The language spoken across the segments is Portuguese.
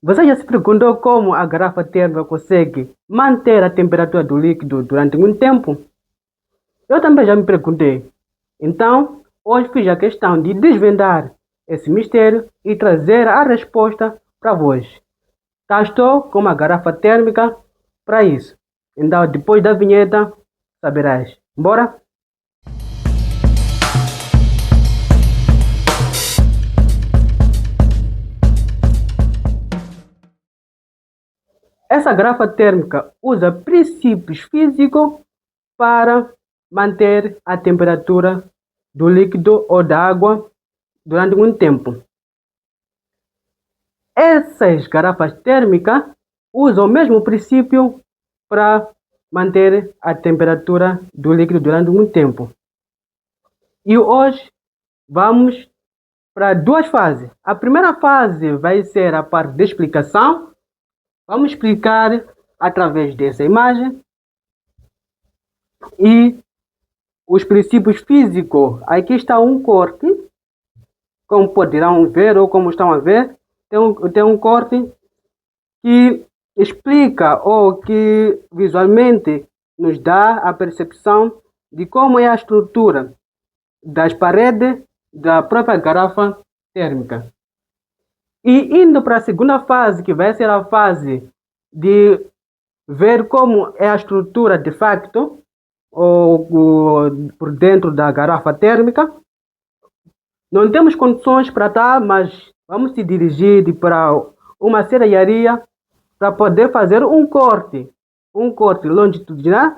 Você já se perguntou como a garrafa térmica consegue manter a temperatura do líquido durante muito tempo? Eu também já me perguntei. Então, hoje fiz a questão de desvendar esse mistério e trazer a resposta para vós. Cá estou com uma garrafa térmica para isso. Então, depois da vinheta, saberás. Bora? Essa garrafa térmica usa princípios físicos para manter a temperatura do líquido ou da água durante muito tempo. Essas garrafas térmicas usam o mesmo princípio para manter a temperatura do líquido durante muito tempo. E hoje vamos para duas fases. A primeira fase vai ser a parte de explicação. Vamos explicar através dessa imagem e os princípios físicos. Aqui está um corte, como poderão ver ou como estão a ver, tem um corte que explica ou que visualmente nos dá a percepção de como é a estrutura das paredes da própria garrafa térmica. E indo para a segunda fase, que vai ser a fase de ver como é a estrutura de facto, ou por dentro da garrafa térmica, não temos condições para estar, mas vamos se dirigir para uma serralharia para poder fazer um corte longitudinal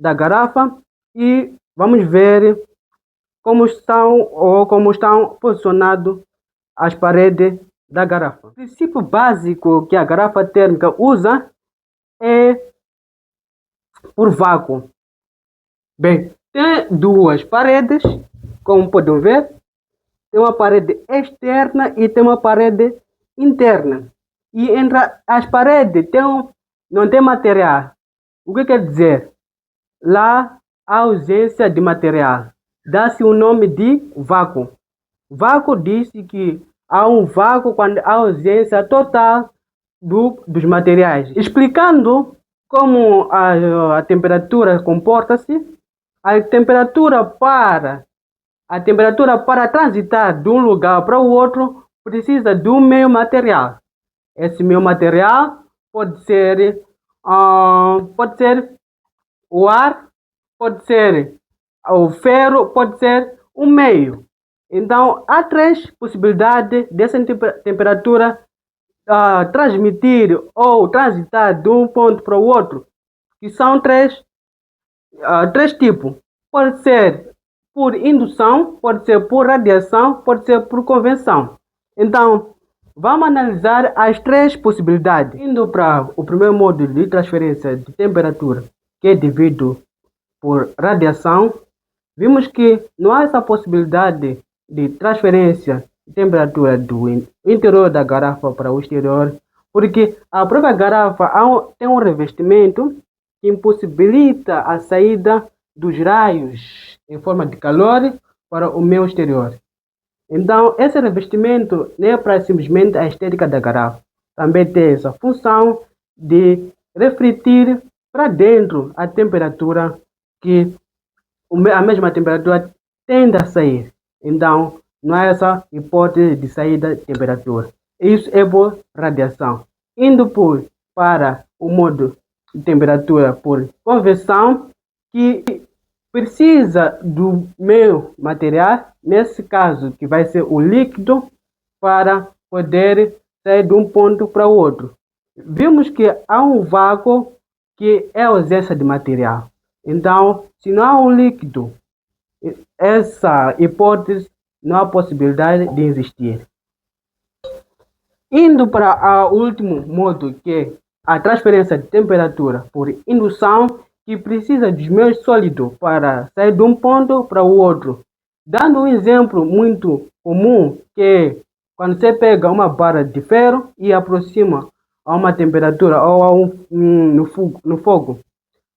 da garrafa e vamos ver como estão posicionadas as paredes da garrafa. O princípio básico que a garrafa térmica usa é por vácuo. Bem, tem duas paredes, como podem ver. Tem uma parede externa e tem uma parede interna. E entre as paredes não tem material. O que quer dizer? Lá há ausência de material. Dá-se o nome de vácuo. Vácuo diz que há um vácuo quando há ausência total dos materiais. Explicando como a temperatura comporta-se, a temperatura para transitar de um lugar para o outro precisa de um meio material. Esse meio material pode ser o ar, pode ser o ferro, pode ser um meio. Então, há três possibilidades dessa temperatura transmitir ou transitar de um ponto para o outro, que são três tipos. Pode ser por indução, pode ser por radiação, pode ser por convecção. Então, vamos analisar as três possibilidades. Indo para o primeiro modo de transferência de temperatura, que é devido por radiação, vimos que não há essa possibilidade de transferência de temperatura do interior da garrafa para o exterior, porque a própria garrafa tem um revestimento que impossibilita a saída dos raios em forma de calor para o meio exterior. Então, esse revestimento não é para simplesmente a estética da garrafa. Também tem essa função de refletir para dentro a temperatura que a mesma temperatura tende a sair. Então, não há essa hipótese de saída de temperatura. Isso é por radiação. Indo para o modo de temperatura por convecção, que precisa do meio material, nesse caso que vai ser o líquido, para poder sair de um ponto para o outro. Vimos que há um vácuo que é a ausência de material. Então, se não há um líquido, essa hipótese não há possibilidade de existir. Indo para o último modo, que é a transferência de temperatura por indução, que precisa dos meios sólidos para sair de um ponto para o outro. Dando um exemplo muito comum, que é quando você pega uma barra de ferro e aproxima a uma temperatura ou no fogo,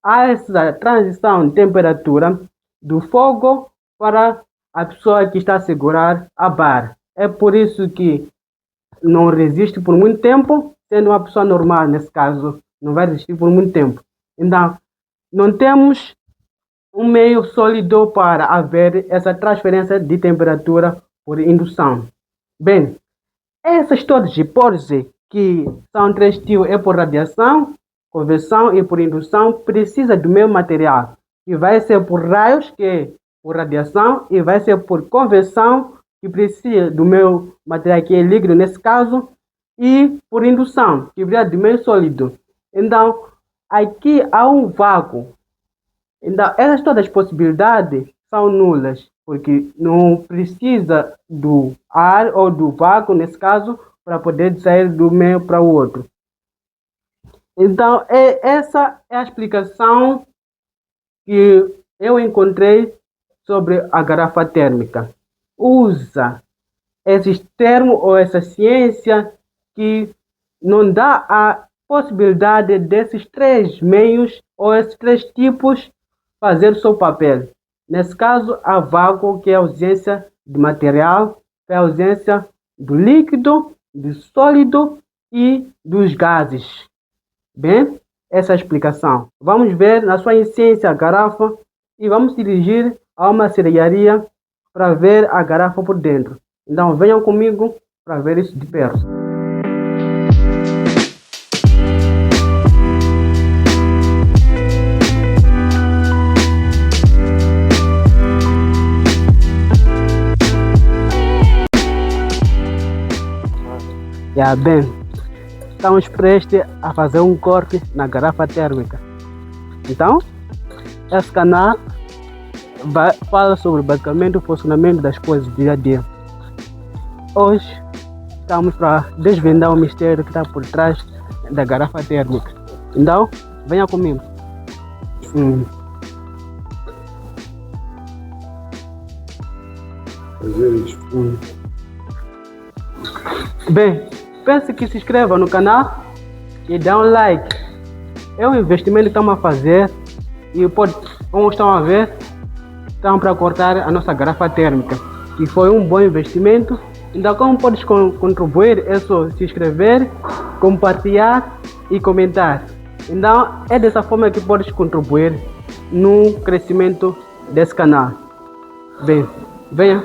há essa transição de temperatura do fogo para a pessoa que está a segurar a barra. É por isso que não resiste por muito tempo, sendo uma pessoa normal, nesse caso, não vai resistir por muito tempo. Então, não temos um meio sólido para haver essa transferência de temperatura por indução. Bem, essas todas hipóteses, que são três tipos, é por radiação, conveção e por indução, precisa do mesmo material, que vai ser por raios, que é por radiação, e vai ser por conveção, que precisa do meu material, que é líquido nesse caso, e por indução, que precisa do meio sólido. Então, aqui há um vácuo. Então, essas todas as possibilidades são nulas, porque não precisa do ar ou do vácuo, nesse caso, para poder sair do meio para o outro. Então, essa é a explicação que eu encontrei sobre a garrafa térmica. Usa esses termos ou essa ciência que não dá a possibilidade desses três meios ou esses três tipos fazer o seu papel. Nesse caso, a vácuo, que é a ausência de material, é a ausência do líquido, do sólido e dos gases. Bem, essa é a explicação. Vamos ver na sua essência a garrafa e vamos dirigir a uma cerearia para ver a garrafa por dentro. Então venham comigo para ver isso de perto. Bem, estamos prestes a fazer um corte na garrafa térmica. Então, esse canal fala sobre basicamente o funcionamento das coisas do dia a dia. Hoje estamos para desvendar o mistério que está por trás da garrafa térmica. Então, venha comigo. Bem, peço que se inscreva no canal e dê um like. É um investimento que estamos a fazer e como estão a ver, estamos para cortar a nossa garrafa térmica, que foi um bom investimento. Então, como podes contribuir, é só se inscrever, compartilhar e comentar. Então, é dessa forma que podes contribuir no crescimento desse canal. Bem, venha.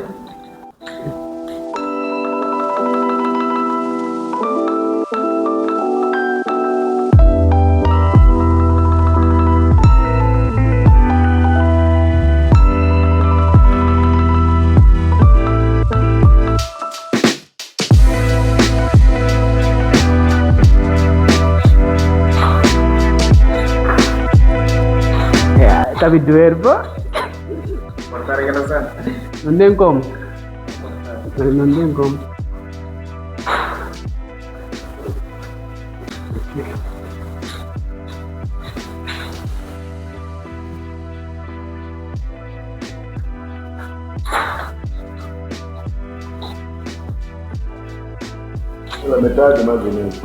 Tá me doer, pô? Não tem como. Não tem como. Pela metade, mais ou menos.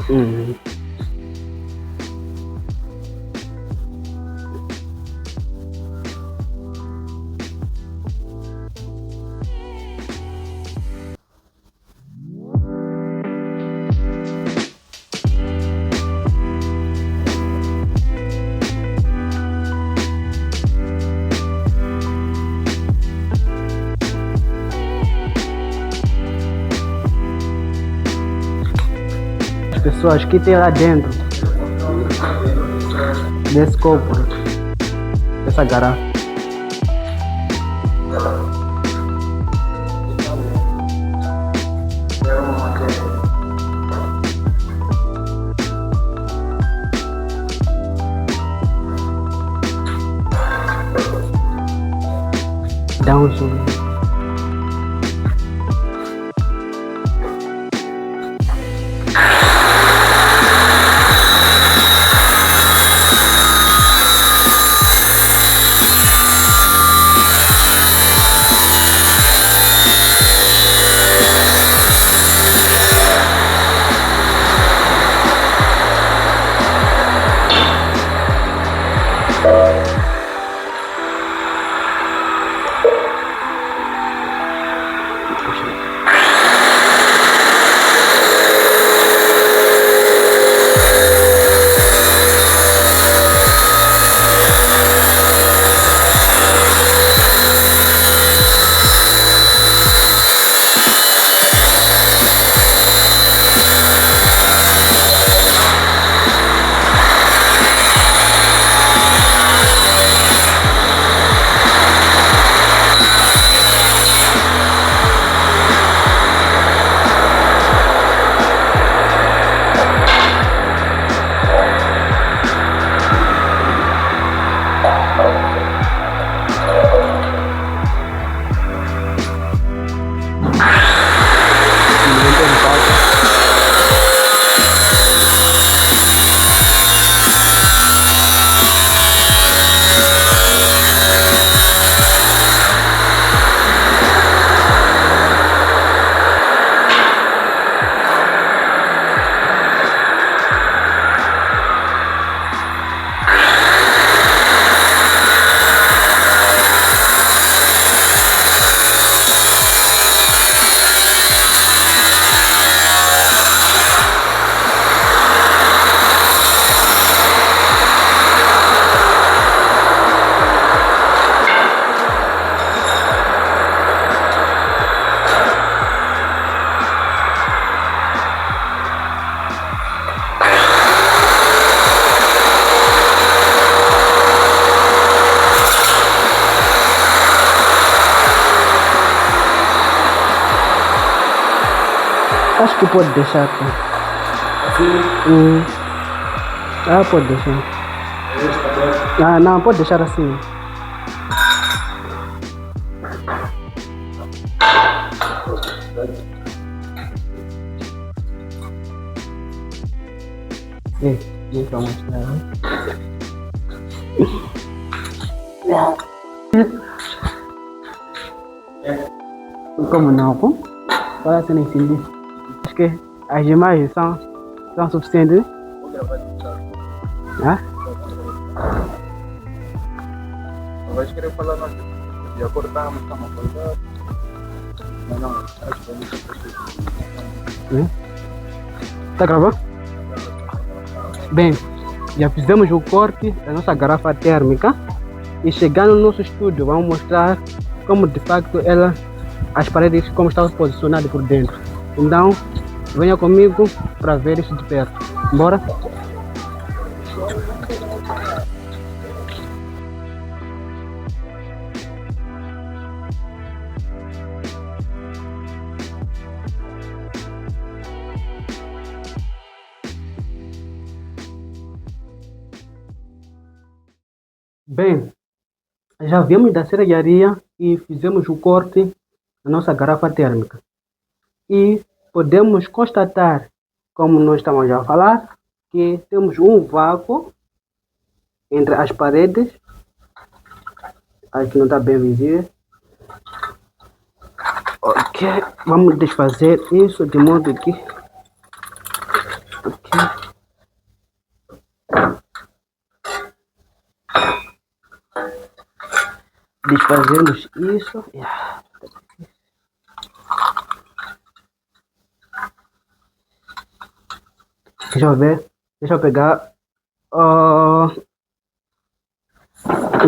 Pessoas que tem lá dentro desse copo, dessa garrafa. Dá um zoom. Acho que pode deixar. Tá? Pode deixar. Não, pode deixar assim. Não vou mostrar. Como não, pô? Parece nem entendi. Acho que as imagens são suficientes. Vai querer falar nós já cortamos, estamos acordando. Não, acho que Tá gravando? Bem, já fizemos o corte da nossa garrafa térmica e chegando no nosso estúdio vamos mostrar como de facto as paredes como estão posicionadas por dentro. Então venha comigo para ver isso de perto. Bora? Bem, já viemos da serralharia e fizemos o corte da nossa garrafa térmica. E podemos constatar, como nós estamos a falar, que temos um vácuo entre as paredes. Aqui não está bem visível. Ok, vamos desfazer isso de modo que... Desfazemos isso. Deixa eu ver. Deixa eu pegar o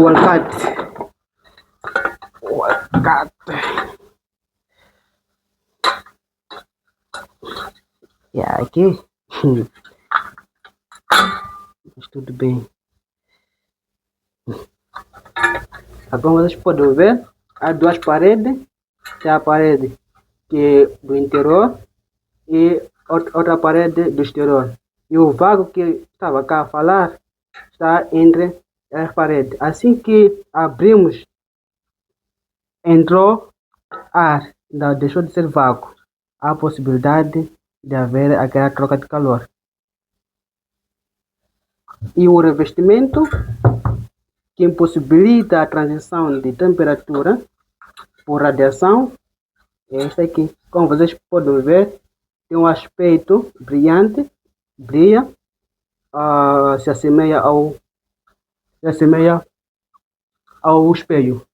alicate. E aqui. Mas tudo bem. Como vocês podem ver, há duas paredes. Tem a parede do interior e outra parede do exterior. E o vácuo que estava cá a falar está entre as paredes. Assim que abrimos, entrou ar, deixou de ser vácuo. Há a possibilidade de haver aquela troca de calor. E o revestimento que impossibilita a transição de temperatura por radiação é este aqui. Como vocês podem ver, tem um aspecto brilhante, brilha, se assemelha ao espelho.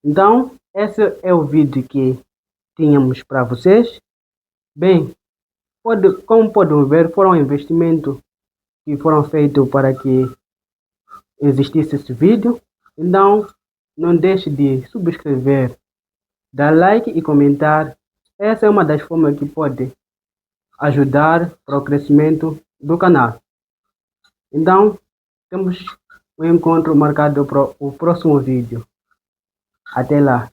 Então, esse é o vídeo que tínhamos para vocês. Bem, como podem ver, foram investimentos que foram feitos para que existisse esse vídeo. Então não deixe de subscrever, dar like e comentar. Essa é uma das formas que pode ajudar para o crescimento do canal. Então temos um encontro marcado para o próximo vídeo. Até lá.